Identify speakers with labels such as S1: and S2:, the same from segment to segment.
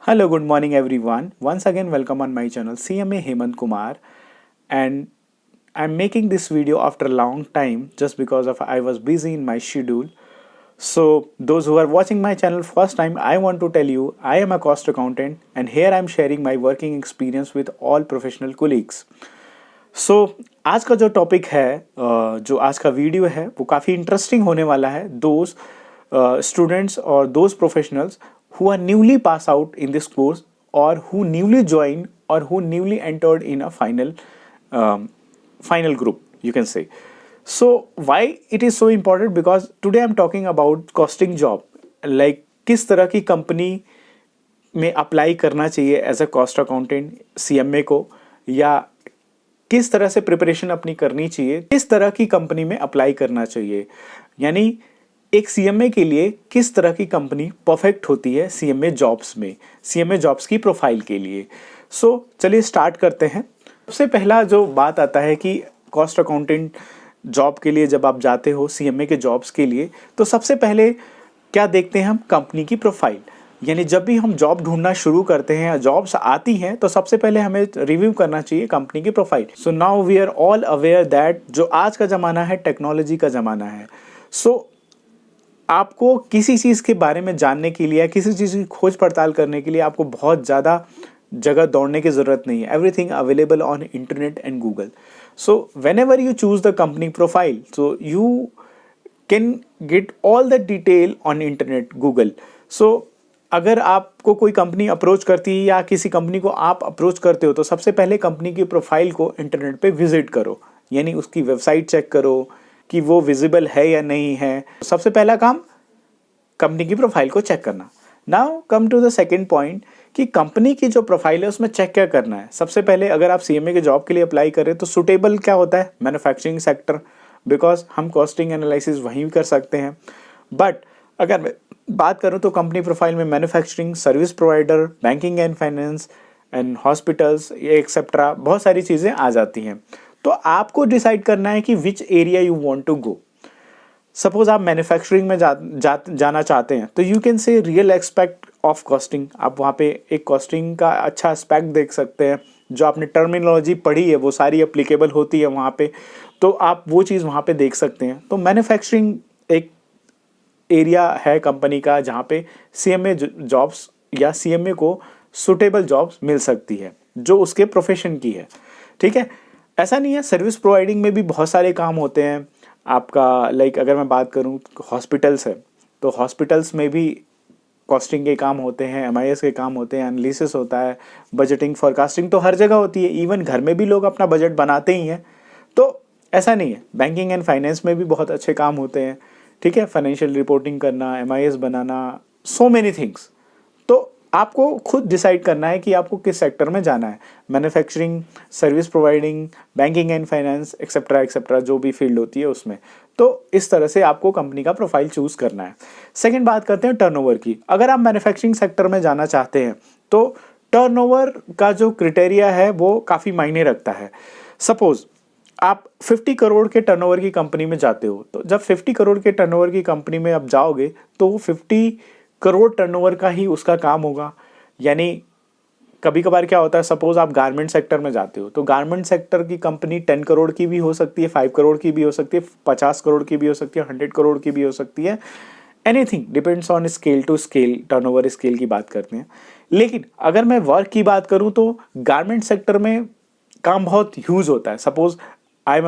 S1: Hello, good morning everyone. Once again, welcome on my channel CMA Hemant Kumar, and I'm making this video after a long time just because of I was busy in my schedule. So those who are watching my channel first time, I want to tell you I am a cost accountant and here I'm sharing my working experience with all professional colleagues. सो आज का जो topic है जो आज का video है वो काफ़ी इंटरेस्टिंग होने वाला है दोज स्टूडेंट्स और those professionals who are newly pass out in this course और हु न्यूली ज्वाइन और who newly entered in a final group, you can say. So why it is so important? Because today I'm talking about costing job, like किस तरह की company में apply करना चाहिए as a cost accountant CMA को, या किस तरह से प्रिपरेशन अपनी करनी चाहिए, किस तरह की कंपनी में अप्लाई करना चाहिए, यानी एक सीएमए के लिए किस तरह की कंपनी परफेक्ट होती है सीएमए जॉब्स में, सीएमए जॉब्स की प्रोफाइल के लिए. सो चलिए स्टार्ट करते हैं. सबसे पहला जो बात आता है कि कॉस्ट अकाउंटेंट जॉब के लिए जब आप जाते हो सीएमए के जॉब्स के लिए, तो सबसे पहले क्या देखते हैं हम? कंपनी की प्रोफाइल. यानी जब भी हम जॉब ढूंढना शुरू करते हैं या जॉब्स आती हैं तो सबसे पहले हमें रिव्यू करना चाहिए कंपनी की profile. So now we are all aware that जो आज का ज़माना है टेक्नोलॉजी का ज़माना है. सो आपको किसी चीज़ के बारे में जानने के लिए, किसी चीज़ की खोज पड़ताल करने के लिए आपको बहुत ज़्यादा जगह दौड़ने की ज़रूरत नहीं है. Everything available on internet and Google. So whenever you choose the company profile, so you can get all the detail on internet Google. So अगर आपको कोई कंपनी अप्रोच करती है या किसी कंपनी को आप अप्रोच करते हो, तो सबसे पहले कंपनी की प्रोफाइल को इंटरनेट पे विजिट करो, यानी उसकी वेबसाइट चेक करो कि वो विजिबल है या नहीं है. सबसे पहला काम कंपनी की प्रोफाइल को चेक करना. Now come to the second point कि कंपनी की जो प्रोफाइल है उसमें चेक क्या करना है. सबसे पहले अगर आप सीएमए के जॉब के लिए अप्लाई करें तो सुटेबल क्या होता है? मैन्युफैक्चरिंग सेक्टर, बिकॉज हम कॉस्टिंग एनालिसिस वहीं कर सकते हैं. बट अगर मैं बात करूं तो कंपनी प्रोफाइल में manufacturing, service provider, banking and finance and hospitals, ये एक्सेट्रा बहुत सारी चीज़ें आ जाती हैं. तो आपको डिसाइड करना है कि which area you want to go. Suppose आप मैन्युफैक्चरिंग में जाना चाहते हैं तो you can say real expect of costing. आप वहाँ पे एक कॉस्टिंग का अच्छा एस्पेक्ट देख सकते हैं. जो आपने टर्मिनोलॉजी पढ़ी है वो सारी एप्लीकेबल होती है वहाँ पे, तो आप वो चीज़ वहाँ पे देख सकते हैं. तो मैन्युफैक्चरिंग एक एरिया है कंपनी का जहाँ पे सीएमए जॉब्स या सीएमए को सुटेबल जॉब्स मिल सकती है जो उसके प्रोफेशन की है. ठीक है, ऐसा नहीं है. सर्विस प्रोवाइडिंग में भी बहुत सारे काम होते हैं आपका. लाइक अगर मैं बात करूं हॉस्पिटल्स है तो हॉस्पिटल्स में भी कॉस्टिंग के काम होते हैं, एमआईएस के काम होते हैं, एनालिसिस होता है, बजटिंग फोरकास्टिंग तो हर जगह होती है. इवन घर में भी लोग अपना बजट बनाते ही हैं, तो ऐसा नहीं है. बैंकिंग एंड फाइनेंस में भी बहुत अच्छे काम होते हैं. ठीक है, फाइनेंशियल रिपोर्टिंग करना, एमआईएस बनाना, सो मेनी थिंग्स. तो आपको खुद डिसाइड करना है कि आपको किस सेक्टर में जाना है. Manufacturing, service providing, banking and finance etcetera etcetera जो भी फील्ड होती है उसमें. तो इस तरह से आपको कंपनी का प्रोफाइल चूज करना है. सेकंड बात करते हैं टर्नओवर की. अगर आप मैन्युफैक्चरिंग सेक्टर में जाना चाहते हैं तो टर्नओवर का जो क्राइटेरिया है वो काफ़ी मायने रखता है. सपोज आप 50 करोड़ के टर्नओवर की कंपनी में जाते हो, तो जब 50 करोड़ के टर्नओवर की कंपनी में आप जाओगे तो वो 50 करोड़ टर्नओवर का ही उसका काम होगा. यानी कभी कभार क्या होता है, सपोज आप गारमेंट सेक्टर में जाते हो तो गारमेंट सेक्टर की कंपनी 10 करोड़ की भी हो सकती है, 5 करोड़ की भी हो सकती है, 50 करोड़ की भी हो सकती है, 100 करोड़ की भी हो सकती है. Anything depends on scale to scale, turnover scale की बात करते हैं. लेकिन अगर मैं वर्क की बात करूं तो गारमेंट सेक्टर में काम बहुत ह्यूज होता है. Suppose I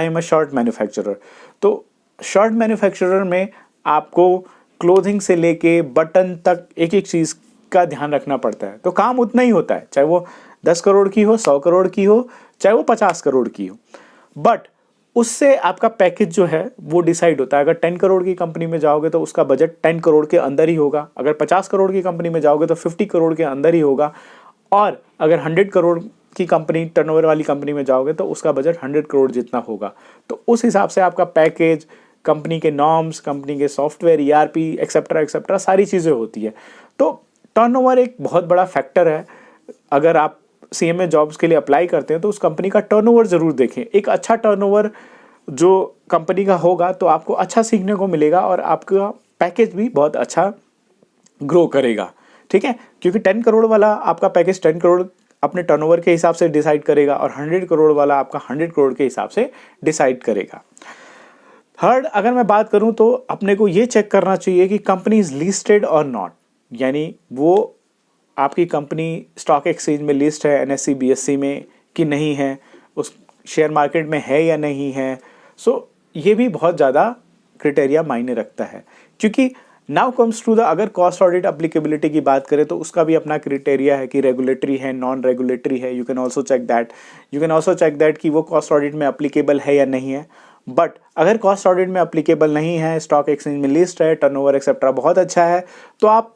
S1: am a shirt manufacturer. तो शर्ट मैन्युफैक्चरर में आपको क्लोथिंग से लेके बटन तक एक एक चीज़ का ध्यान रखना पड़ता है. तो काम उतना ही होता है, चाहे वो 10 करोड़ की हो, 100 करोड़ की हो, चाहे वो 50 करोड़ की हो. बट उससे आपका पैकेज जो है वो डिसाइड होता है. अगर 10 करोड़ की कंपनी में जाओगे तो उसका बजट 10 करोड़ के अंदर ही होगा. अगर 50 करोड़ की कंपनी में जाओगे तो 50 करोड़ के अंदर ही होगा. और अगर 100 करोड़ की कंपनी, टर्नओवर वाली कंपनी में जाओगे तो उसका बजट 100 करोड़ जितना होगा. तो उस हिसाब से आपका पैकेज, कंपनी के नॉर्म्स, कंपनी के सॉफ्टवेयर, ईआरपी एक्सेट्रा एक्सेट्रा सारी चीज़ें होती है. तो टर्नओवर एक बहुत बड़ा फैक्टर है. अगर आप सीएमए जॉब्स के लिए अप्लाई करते हैं तो उस कंपनी का टर्नओवर ज़रूर देखें. एक अच्छा टर्नओवर जो कंपनी का होगा तो आपको अच्छा सीखने को मिलेगा और आपका पैकेज भी बहुत अच्छा ग्रो करेगा. ठीक है, क्योंकि 10 करोड़ वाला आपका पैकेज 10 करोड़ अपने टर्नओवर के हिसाब से डिसाइड करेगा और 100 करोड़ वाला आपका 100 करोड़ के हिसाब से डिसाइड करेगा। थर्ड, अगर मैं बात करूं तो अपने को ये चेक करना चाहिए कि कंपनी इज लिस्टेड और नॉट, यानी वो आपकी कंपनी स्टॉक एक्सचेंज में लिस्ट है, एनएससी बीएससी में कि नहीं है, उस शेयर मार्केट में है या नहीं है। सो ये भी बहुत ज़्यादा क्राइटेरिया मायने रखता है, क्योंकि नाउ कम्स टू द, अगर कॉस्ट ऑडिट अप्लीकेबिलिटी की बात करें तो उसका भी अपना क्राइटेरिया है कि रेगुलेटरी है, नॉन रेगुलेटरी है। You can also check that कि वो कॉस्ट ऑडिट में अप्लीकेबल है या नहीं है। बट अगर कॉस्ट ऑडिट में अप्लीकेबल नहीं है, स्टॉक एक्सचेंज में लिस्ट है, टर्नओवर एक्सेट्रा बहुत अच्छा है, तो आप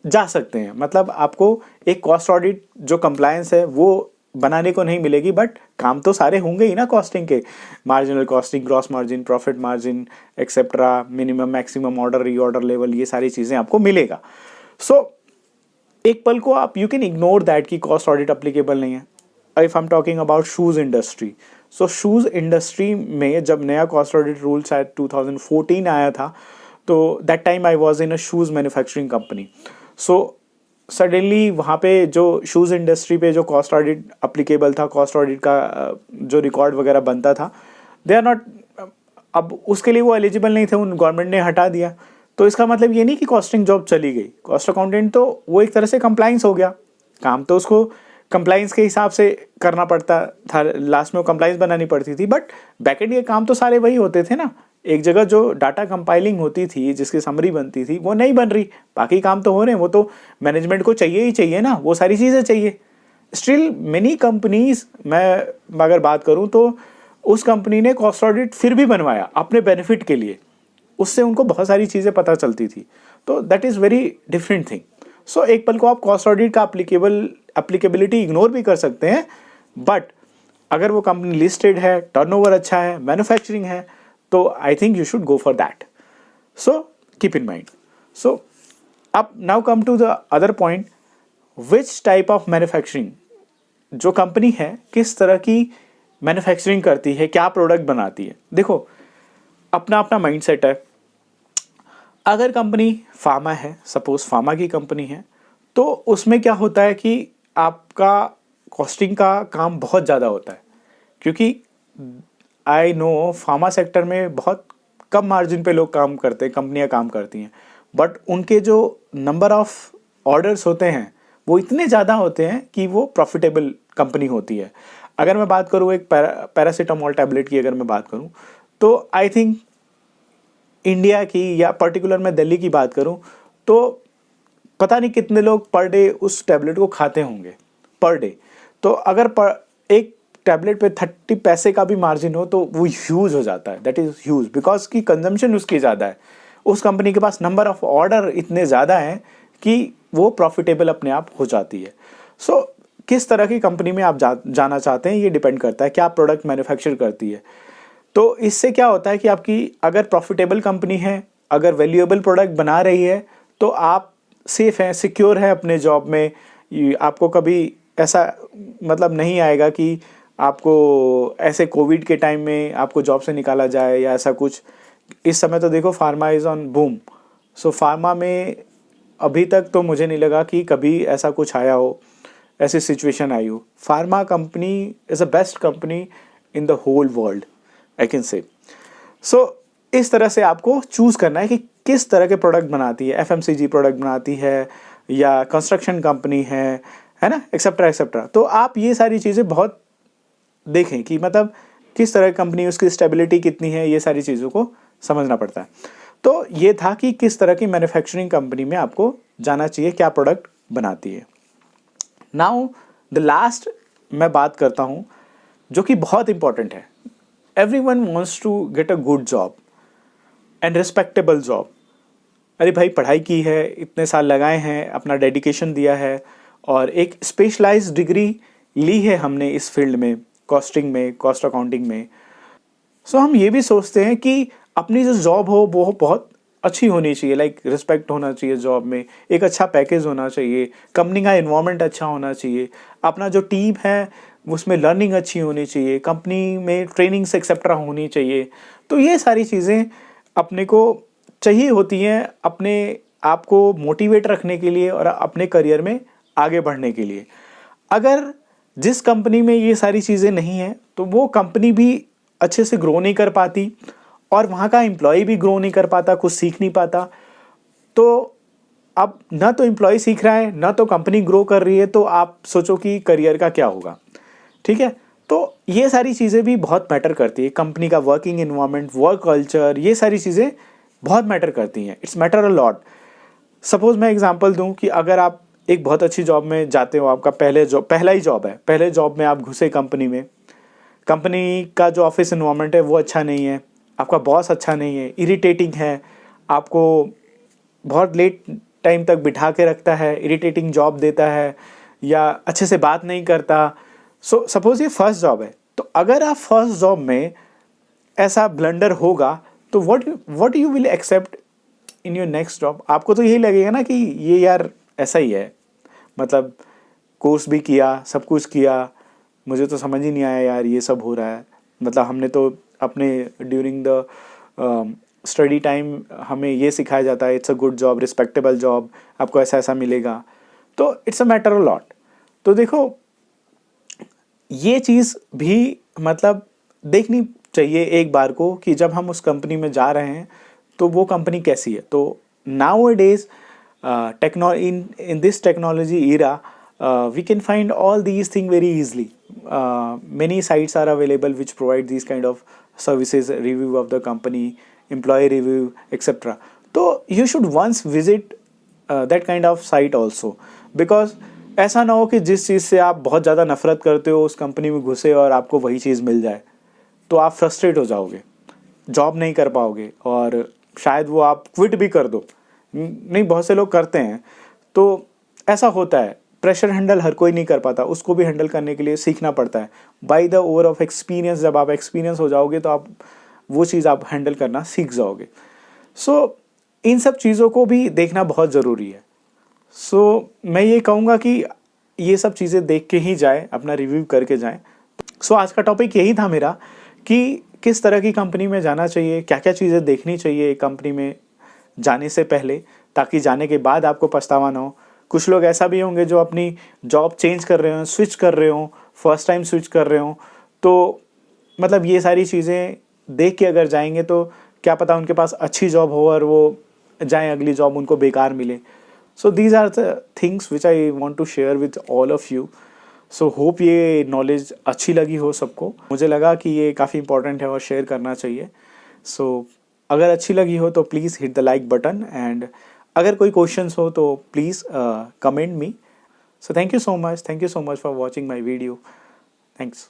S1: जा सकते हैं। मतलब आपको एक कॉस्ट ऑडिट जो कंप्लायंस है वो बनाने को नहीं मिलेगी, बट काम तो सारे होंगे ही ना कॉस्टिंग के, marginal costing, gross margin, profit margin etcetera, minimum maximum order, reorder level, ये सारी चीज़ें आपको मिलेगा। सो एक पल को आप यू कैन इग्नोर दैट कि कॉस्ट ऑडिट अप्लीकेबल नहीं है। If I am talking about shoes industry, so shoes industry में जब नया कॉस्ट ऑडिट रूल शायद 2014 आया था, तो that time I was in a shoes manufacturing company. So suddenly वहाँ पे जो शूज़ इंडस्ट्री पे जो कॉस्ट ऑडिट अप्लीकेबल था, कॉस्ट ऑडिट का जो रिकॉर्ड वगैरह बनता था, दे आर नॉट, अब उसके लिए वो एलिजिबल नहीं थे, उन गवर्नमेंट ने हटा दिया। तो इसका मतलब ये नहीं कि कॉस्टिंग जॉब चली गई। कॉस्ट अकाउंटेंट तो वो एक तरह से कंप्लाइंस हो गया, काम तो उसको कंप्लाइंस के हिसाब से करना पड़ता था, लास्ट में वो कंप्लाइंस बनानी पड़ती थी, बट बैकएंड के काम तो सारे वही होते थे ना। एक जगह जो डाटा कंपाइलिंग होती थी, जिसकी समरी बनती थी, वो नहीं बन रही, बाकी काम तो हो रहे हैं, वो तो मैनेजमेंट को चाहिए ही चाहिए ना, वो सारी चीज़ें चाहिए। स्टिल मेनी कंपनीज, मैं अगर बात करूं तो उस कंपनी ने कॉस्ट ऑडिट फिर भी बनवाया अपने बेनिफिट के लिए, उससे उनको बहुत सारी चीज़ें पता चलती थी। तो that is very different thing. So एक पल को आप कॉस्ट ऑडिट का अप्लीकेबिलिटी इग्नोर भी कर सकते हैं, बट अगर वो कंपनी लिस्टेड है, टर्नओवर अच्छा है, मैन्युफैक्चरिंग है, तो I think you should go for that. So keep in mind. So अब now come to the other point, which type of manufacturing, जो कंपनी है किस तरह की मैन्युफैक्चरिंग करती है, क्या प्रोडक्ट बनाती है। देखो अपना अपना माइंडसेट है। अगर कंपनी फार्मा है, सपोज फार्मा की कंपनी है, तो उसमें क्या होता है कि आपका कॉस्टिंग का काम बहुत ज़्यादा होता है, क्योंकि आई नो फार्मा सेक्टर में बहुत कम मार्जिन पे लोग काम करते हैं, कंपनियां काम करती हैं, बट उनके जो नंबर ऑफ ऑर्डर्स होते हैं वो इतने ज़्यादा होते हैं कि वो प्रॉफिटेबल कंपनी होती है। अगर मैं बात करूँ एक पैरासीटामोल टैबलेट की, अगर मैं बात करूँ तो आई थिंक इंडिया की, या पर्टिकुलर मैं दिल्ली की बात करूँ, तो पता नहीं कितने लोग पर डे उस टैबलेट को खाते होंगे पर डे। तो अगर एक टैबलेट पे 30 पैसे का भी मार्जिन हो तो वो ह्यूज हो जाता है, दैट इज़ ह्यूज, बिकॉज की कंजम्पशन उसकी ज़्यादा है। उस कंपनी के पास नंबर ऑफ ऑर्डर इतने ज़्यादा हैं कि वो प्रॉफिटेबल अपने आप हो जाती है। सो किस तरह की कंपनी में आप जाना चाहते हैं, ये डिपेंड करता है क्या प्रोडक्ट मैन्युफैक्चर करती है। तो इससे क्या होता है कि आपकी अगर प्रॉफिटेबल कंपनी है, अगर वैल्यूएबल प्रोडक्ट बना रही है, तो आप सेफ हैं, सिक्योर हैं अपने जॉब में। आपको कभी ऐसा मतलब नहीं आएगा कि आपको ऐसे कोविड के टाइम में आपको जॉब से निकाला जाए या ऐसा कुछ। इस समय तो देखो pharma is on boom. So pharma में अभी तक तो मुझे नहीं लगा कि कभी ऐसा कुछ आया हो, ऐसी सिचुएशन आई हो। Pharma company is the best company in the whole world, I can say. So इस तरह से आपको चूज़ करना है कि किस तरह के प्रोडक्ट बनाती है, एफएमसीजी प्रोडक्ट बनाती है या कंस्ट्रक्शन कंपनी है ना, एक्सेट्रा एक्सेट्रा। तो आप ये सारी चीज़ें बहुत देखें कि मतलब किस तरह की कंपनी, उसकी स्टेबिलिटी कितनी है, ये सारी चीज़ों को समझना पड़ता है। तो ये था कि किस तरह की मैन्युफैक्चरिंग कंपनी में आपको जाना चाहिए, क्या प्रोडक्ट बनाती है। नाउ द लास्ट मैं बात करता हूँ जो कि बहुत इंपॉर्टेंट है। Everyone wants to get a good job and respectable job. अरे भाई पढ़ाई की है, इतने साल लगाए हैं, अपना डेडिकेशन दिया है और एक स्पेशलाइज्ड डिग्री ली है हमने इस फील्ड में, कॉस्टिंग में, कॉस्ट अकाउंटिंग में। सो हम ये भी सोचते हैं कि अपनी जो जॉब हो वो बहुत अच्छी होनी चाहिए, लाइक रिस्पेक्ट होना चाहिए जॉब में, एक अच्छा पैकेज होना चाहिए, कंपनी का एनवायरनमेंट अच्छा होना चाहिए, अपना जो टीम है उसमें लर्निंग अच्छी होनी चाहिए, कंपनी में ट्रेनिंग्स एक्सेट्रा होनी चाहिए। तो ये सारी चीज़ें अपने को चाहिए होती हैं अपने आपको मोटिवेट रखने के लिए और अपने करियर में आगे बढ़ने के लिए। अगर जिस कंपनी में ये सारी चीज़ें नहीं हैं तो वो कंपनी भी अच्छे से ग्रो नहीं कर पाती और वहाँ का एम्प्लॉय भी ग्रो नहीं कर पाता, कुछ सीख नहीं पाता। तो अब ना तो एम्प्लॉय सीख रहा है ना तो कंपनी ग्रो कर रही है, तो आप सोचो कि करियर का क्या होगा। ठीक है, तो ये सारी चीज़ें भी बहुत मैटर करती है। कंपनी का वर्किंग एनवायरनमेंट, वर्क कल्चर, ये सारी चीज़ें बहुत मैटर करती हैं। It's matter a lot. Suppose मैं एग्जांपल दूं कि अगर आप एक बहुत अच्छी जॉब में जाते हो, आपका पहला ही जॉब है, पहले जॉब में आप घुसे कंपनी में, कंपनी का जो ऑफिस एनवायरनमेंट है वो अच्छा नहीं है, आपका बॉस अच्छा नहीं है, इरिटेटिंग है, आपको बहुत लेट टाइम तक बिठा के रखता है, इरिटेटिंग जॉब देता है या अच्छे से बात नहीं करता। सो सपोज ये फर्स्ट जॉब है, तो अगर आप फर्स्ट जॉब में ऐसा ब्लंडर होगा तो what you will accept in your next job? आपको तो यही लगेगा ना कि ये यार ऐसा ही है, मतलब कोर्स भी किया, सब कुछ किया, मुझे तो समझ ही नहीं आया यार ये सब हो रहा है। मतलब हमने तो अपने ड्यूरिंग द स्टडी टाइम हमें ये सिखाया जाता है, it's a good job, respectable job, आपको ऐसा ऐसा मिलेगा। तो it's a matter a lot. तो देखो, ये चीज़ भी मतलब देखनी चाहिए एक बार को कि जब हम उस कंपनी में जा रहे हैं तो वो कंपनी कैसी है। तो now days in this technology era, we can find all these things very easily. Many sites are available which provide these kind of services, review of the company, employee review, etc. So you should once visit that kind of site also, because ऐसा ना हो कि जिस चीज़ से आप बहुत ज़्यादा नफरत करते हो उस कंपनी में घुसे और आपको वही चीज़ मिल जाए, तो आप फ्रस्ट्रेट हो जाओगे, जॉब नहीं कर पाओगे और शायद वो आप क्विट भी कर दो। नहीं, बहुत से लोग करते हैं, तो ऐसा होता है। प्रेशर हैंडल हर कोई नहीं कर पाता, उसको भी हैंडल करने के लिए सीखना पड़ता है। By the over of experience, जब आप एक्सपीरियंस हो जाओगे तो आप वो चीज़ आप हैंडल करना सीख जाओगे। सो इन सब चीज़ों को भी देखना बहुत ज़रूरी है। सो मैं ये कहूँगा कि ये सब चीज़ें देख के ही जाए, अपना रिव्यू करके जाएं। सो आज का टॉपिक यही था मेरा कि किस तरह की कंपनी में जाना चाहिए, क्या क्या चीज़ें देखनी चाहिए एक कंपनी में जाने से पहले, ताकि जाने के बाद आपको पछतावा ना हो। कुछ लोग ऐसा भी होंगे जो अपनी जॉब चेंज कर रहे हो, स्विच कर रहे हो, फर्स्ट टाइम स्विच कर रहे हो, तो मतलब ये सारी चीज़ें देख के अगर जाएंगे तो क्या पता उनके पास अच्छी जॉब हो और वो जाएं, अगली जॉब उनको बेकार मिले। So these are the things which I want to share with all of you. So hope ये नॉलेज अच्छी लगी हो सबको। मुझे लगा कि ये काफ़ी इंपॉर्टेंट है और शेयर करना चाहिए। सो अगर अच्छी लगी हो तो please hit the like button, and अगर कोई क्वेश्चंस हो तो please comment me. So thank you so much for watching my video. Thanks.